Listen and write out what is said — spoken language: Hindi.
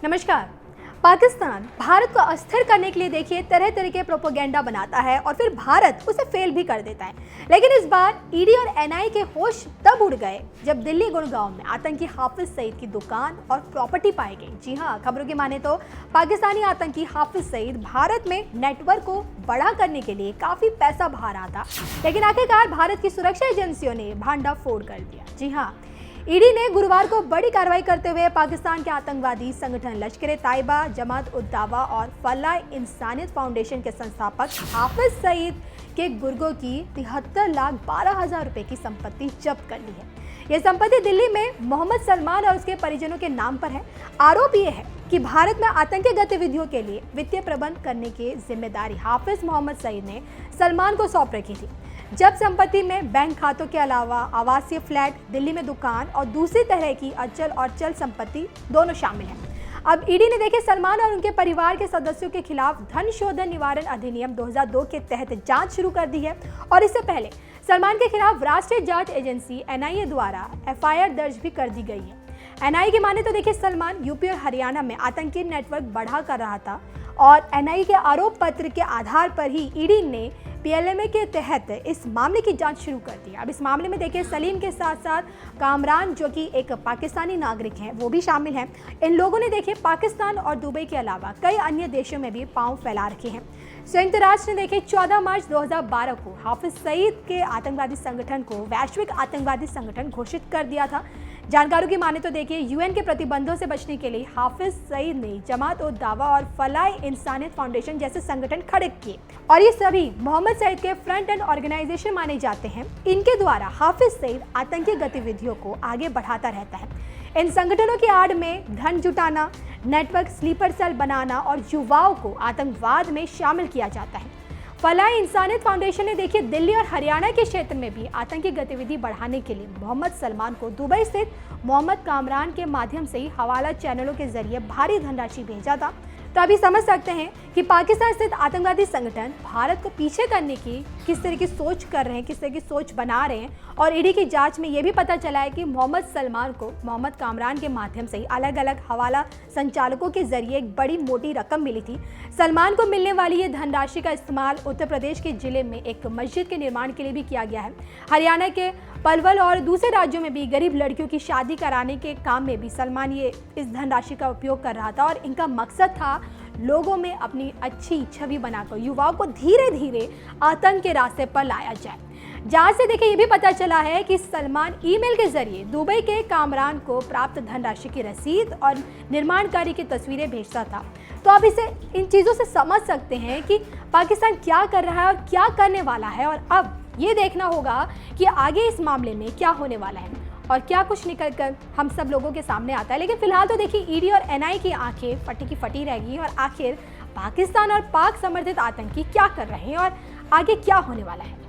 नमस्कार। पाकिस्तान भारत को अस्थिर करने के लिए देखिए तरह तरह के प्रोपेगेंडा बनाता है और फिर भारत उसे फेल भी कर देता है। लेकिन इस बार ईडी और एनआईए के होश तब उड़ गए जब दिल्ली गुड़गांव में आतंकी हाफिज सईद की दुकान और प्रॉपर्टी पाई गई। जी हाँ, खबरों की माने तो पाकिस्तानी आतंकी हाफिज सईद भारत में नेटवर्क को बड़ा करने के लिए काफी पैसा बहा रहा था, लेकिन आखिरकार भारत की सुरक्षा एजेंसियों ने भांडाफोड़ कर दिया। जी हाँ, ईडी ने गुरुवार को बड़ी कार्रवाई करते हुए पाकिस्तान के आतंकवादी संगठन लश्कर-ए-तैयबा, जमात-उद-दावा और फलाह-ए-इंसानियत फाउंडेशन के संस्थापक हाफिज सईद के गुर्गों की 73,12,000 रुपए की संपत्ति जब्त कर ली है। यह संपत्ति दिल्ली में मोहम्मद सलमान और उसके परिजनों के नाम पर है। आरोप यह है कि भारत में आतंकी गतिविधियों के लिए वित्तीय प्रबंध करने की जिम्मेदारी हाफिज मोहम्मद सईद ने सलमान को सौंप रखी थी। जब संपत्ति में बैंक खातों के अलावा आवासीय फ्लैट, दिल्ली में दुकान और दूसरी तरह की अचल और चल संपत्ति दोनों शामिल हैं। अब ईडी ने देखे सलमान और उनके परिवार के सदस्यों के खिलाफ धन शोधन निवारण अधिनियम 2002 के तहत जांच शुरू कर दी है और इससे पहले सलमान के खिलाफ राष्ट्रीय जांच एजेंसी एनआईए द्वारा एफआईआर दर्ज भी कर दी गई है। एनआईए की माने तो देखिए सलमान यूपी और हरियाणा में आतंकी नेटवर्क बढ़ा कर रहा था और एनआईए के आरोप पत्र के आधार पर ही ईडी ने पीएलएमए के तहत इस मामले की जांच शुरू कर दी। अब इस मामले में देखिए सलीम के साथ साथ कामरान, जो कि एक पाकिस्तानी नागरिक हैं, वो भी शामिल हैं। इन लोगों ने देखिए पाकिस्तान और दुबई के अलावा कई अन्य देशों में भी पांव फैला रखे हैं। संयुक्त राष्ट्र ने देखिए 14 मार्च 2012 को हाफिज सईद के आतंकवादी संगठन को वैश्विक आतंकवादी संगठन घोषित कर दिया था। जानकारों की माने तो देखिए यूएन के प्रतिबंधों से बचने के लिए हाफिज सईद ने जमात-उद-दावा और फलाह-ए-इंसानियत फाउंडेशन जैसे संगठन खड़े किए और ये सभी मोहम्मद सईद के फ्रंट एंड ऑर्गेनाइजेशन माने जाते हैं। इनके द्वारा हाफिज सईद आतंकी गतिविधियों को आगे बढ़ाता रहता है। इन संगठनों की आड़ में धन जुटाना, नेटवर्क स्लीपर सेल बनाना और युवाओं को आतंकवाद में शामिल किया जाता है। फलाह-ए-इंसानियत फाउंडेशन ने देखिए दिल्ली और हरियाणा के क्षेत्र में भी आतंकी गतिविधि बढ़ाने के लिए मोहम्मद सलमान को दुबई स्थित मोहम्मद कामरान के माध्यम से ही हवाला चैनलों के जरिए भारी धनराशि भेजा था। तो अभी समझ सकते हैं कि पाकिस्तान स्थित आतंकवादी संगठन भारत को पीछे करने की किस तरह की सोच कर रहे हैं, किस तरह की सोच बना रहे हैं। और ईडी की जांच में यह भी पता चला है कि मोहम्मद सलमान को मोहम्मद कामरान के माध्यम से ही अलग अलग हवाला संचालकों के जरिए एक बड़ी मोटी रकम मिली थी। सलमान को मिलने वाली ये धनराशि का इस्तेमाल उत्तर प्रदेश के जिले में एक मस्जिद के निर्माण के लिए भी किया गया है। हरियाणा के पलवल और दूसरे राज्यों में भी गरीब लड़कियों की शादी कराने के काम में भी सलमान ये इस धनराशि का उपयोग कर रहा था और इनका मकसद था लोगों में अपनी अच्छी छवि बनाकर युवाओं को धीरे धीरे आतंक के रास्ते पर लाया जाए। जांच से देखिए ये भी पता चला है कि सलमान ईमेल के जरिए दुबई के कामरान को प्राप्त धनराशि की रसीद और निर्माण कार्य की तस्वीरें भेजता था। तो अब इसे इन चीज़ों से समझ सकते हैं कि पाकिस्तान क्या कर रहा है और क्या करने वाला है। और अब ये देखना होगा कि आगे इस मामले में क्या होने वाला है और क्या कुछ निकल कर हम सब लोगों के सामने आता है। लेकिन फिलहाल तो देखिए ईडी और एनआईए की आंखें फटी की फटी रहेगी और आखिर पाकिस्तान और पाक समर्थित आतंकी क्या कर रहे हैं और आगे क्या होने वाला है।